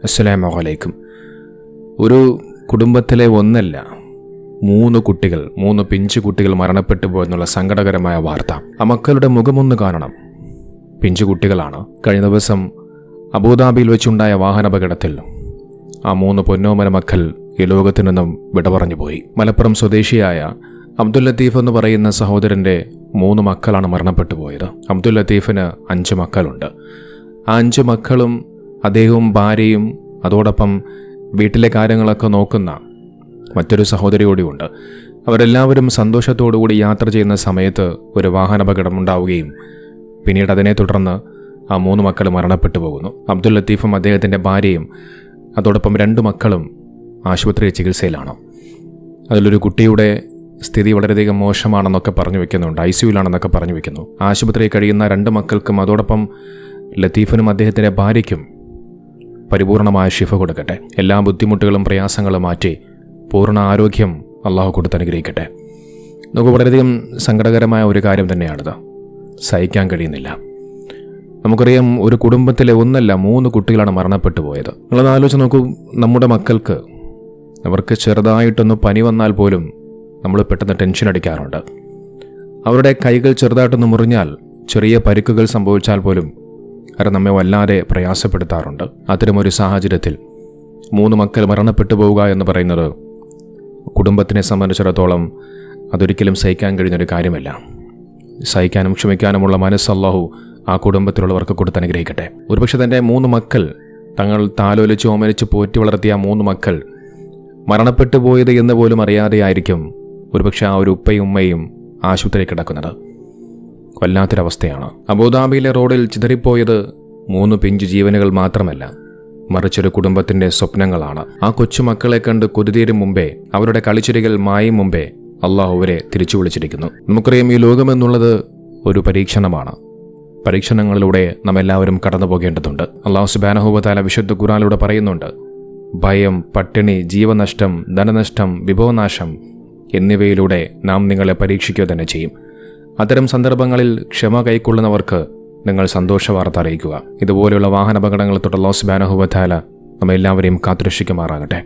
അസ്സലാമു അലൈക്കും. ഒരു കുടുംബത്തിലെ ഒന്നല്ല 3 കുട്ടികൾ, 3 പിഞ്ചു കുട്ടികൾ മരണപ്പെട്ടു പോയെന്നുള്ള സങ്കടകരമായ വാർത്ത. ആ മക്കളുടെ മുഖമൊന്ന് കാണണം. പിഞ്ചു കുട്ടികളാണ്. കഴിഞ്ഞ ദിവസം അബുദാബിയിൽ വെച്ചുണ്ടായ വാഹനാപകടത്തിൽ ആ 3 പൊന്നോമന മക്കൾ ഈ ലോകത്തു നിന്നും വിട പറഞ്ഞു പോയി. മലപ്പുറം സ്വദേശിയായ അബ്ദുൽ ലത്തീഫ് എന്ന് പറയുന്ന സഹോദരൻ്റെ 3 മക്കളാണ് മരണപ്പെട്ടു പോയത്. അബ്ദുൽ ലത്തീഫിന് 5 മക്കളുണ്ട്. ആ 5 മക്കളും അദ്ദേഹവും ഭാര്യയും അതോടൊപ്പം വീട്ടിലെ കാര്യങ്ങളൊക്കെ നോക്കുന്ന മറ്റൊരു സഹോദരി കൂടിയുണ്ട്. അവരെല്ലാവരും സന്തോഷത്തോടുകൂടി യാത്ര ചെയ്യുന്ന സമയത്ത് ഒരു വാഹനാപകടം ഉണ്ടാവുകയും പിന്നീട് അതിനെ തുടർന്ന് ആ 3 മക്കൾ മരണപ്പെട്ടു പോകുന്നു. അബ്ദുൽ ലത്തീഫും അദ്ദേഹത്തിൻ്റെ ഭാര്യയും അതോടൊപ്പം 2 മക്കളും ആശുപത്രി ചികിത്സയിലാണ്. അതിലൊരു കുട്ടിയുടെ സ്ഥിതി വളരെയധികം മോശമാണെന്നൊക്കെ പറഞ്ഞു വെക്കുന്നുണ്ട്. ICUവിലാണെന്നൊക്കെ പറഞ്ഞു വെക്കുന്നു. ആശുപത്രിയിൽ കഴിയുന്ന 2 മക്കൾക്കും അതോടൊപ്പം ലത്തീഫിനും അദ്ദേഹത്തിൻ്റെ ഭാര്യയ്ക്കും പരിപൂർണമായ ശിഫ കൊടുക്കട്ടെ. എല്ലാ ബുദ്ധിമുട്ടുകളും പ്രയാസങ്ങളും മാറ്റി പൂർണ്ണ ആരോഗ്യം അള്ളാഹു കൊടുത്ത് അനുഗ്രഹിക്കട്ടെ. നമുക്ക് വളരെയധികം സങ്കടകരമായ ഒരു കാര്യം തന്നെയാണിത്. സഹിക്കാൻ കഴിയുന്നില്ല. നമുക്കറിയാം, ഒരു കുടുംബത്തിലെ ഒന്നല്ല 3 കുട്ടികളാണ് മരണപ്പെട്ടു പോയത്. നിങ്ങളൊന്ന് ആലോചിച്ച് നോക്കൂ. നമ്മുടെ മക്കൾക്ക് അവർക്ക് ചെറുതായിട്ടൊന്ന് പനി വന്നാൽ പോലും നമ്മൾ പെട്ടെന്ന് ടെൻഷൻ അടിക്കാറുണ്ട്. അവരുടെ കൈകൾ ചെറുതായിട്ടൊന്ന് മുറിഞ്ഞാൽ, ചെറിയ പരിക്കുകൾ സംഭവിച്ചാൽ പോലും അത് നമ്മെ വല്ലാതെ പ്രയാസപ്പെടുത്താറുണ്ട്. അത്തരമൊരു സാഹചര്യത്തിൽ 3 മക്കൾ മരണപ്പെട്ടു പോവുക എന്ന് പറയുന്നത് കുടുംബത്തിനെ സംബന്ധിച്ചിടത്തോളം അതൊരിക്കലും സഹിക്കാൻ കഴിയുന്നൊരു കാര്യമല്ല. സഹിക്കാനും ക്ഷമിക്കാനുമുള്ള മനസ്സ് അല്ലാഹു ആ കുടുംബത്തിലുള്ളവർക്ക് കൊടുത്ത് അനുഗ്രഹിക്കട്ടെ. ഒരുപക്ഷെ തൻ്റെ 3 മക്കൾ, തങ്ങൾ താലോലിച്ച് ഓമനിച്ച് പോറ്റി വളർത്തിയ 3 മക്കൾ മരണപ്പെട്ടു പോയത് എന്ന് പോലും അറിയാതെയായിരിക്കും ഒരുപക്ഷെ ആ ഒരു ഉപ്പയും ഉമ്മയും ആശുപത്രി കിടക്കുന്നത്. വല്ലാത്തൊരവസ്ഥയാണ്. അബുദാബിയിലെ റോഡിൽ ചിതറിപ്പോയത് 3 പിഞ്ചു ജീവനുകൾ മാത്രമല്ല, മറിച്ചൊരു കുടുംബത്തിൻ്റെ സ്വപ്നങ്ങളാണ്. ആ കൊച്ചുമക്കളെ കണ്ട് കൊതിതീരും മുമ്പേ, അവരുടെ കളിച്ചിരികൾ മായും മുമ്പേ അള്ളാഹു അവരെ തിരിച്ചു വിളിച്ചിരിക്കുന്നു. നമുക്കറിയാം, ഈ ലോകമെന്നുള്ളത് ഒരു പരീക്ഷണമാണ്. പരീക്ഷണങ്ങളിലൂടെ നാം എല്ലാവരും കടന്നു പോകേണ്ടതുണ്ട്. അള്ളാഹു സുബ്ഹാനഹു വ തആല വിശുദ്ധ ഖുർആനിലൂടെ പറയുന്നുണ്ട്, ഭയം, പട്ടിണി, ജീവനഷ്ടം, ധനനഷ്ടം, വിഭവനാശം എന്നിവയിലൂടെ നാം നിങ്ങളെ പരീക്ഷിക്കുക തന്നെ ചെയ്യും. അത്തരം സന്ദർഭങ്ങളിൽ ക്ഷമ കൈക്കൊള്ളുന്നവർക്ക് നിങ്ങൾ സന്തോഷ വാർത്ത അറിയിക്കുക. ഇതുപോലെയുള്ള വാഹനാപകടങ്ങൾ തൊട്ട് അല്ലാഹു സുബ്ഹാനഹു വ തആല നമ്മെല്ലാവരെയും കാത്തുരക്ഷിക്കുമാറാകട്ടെ.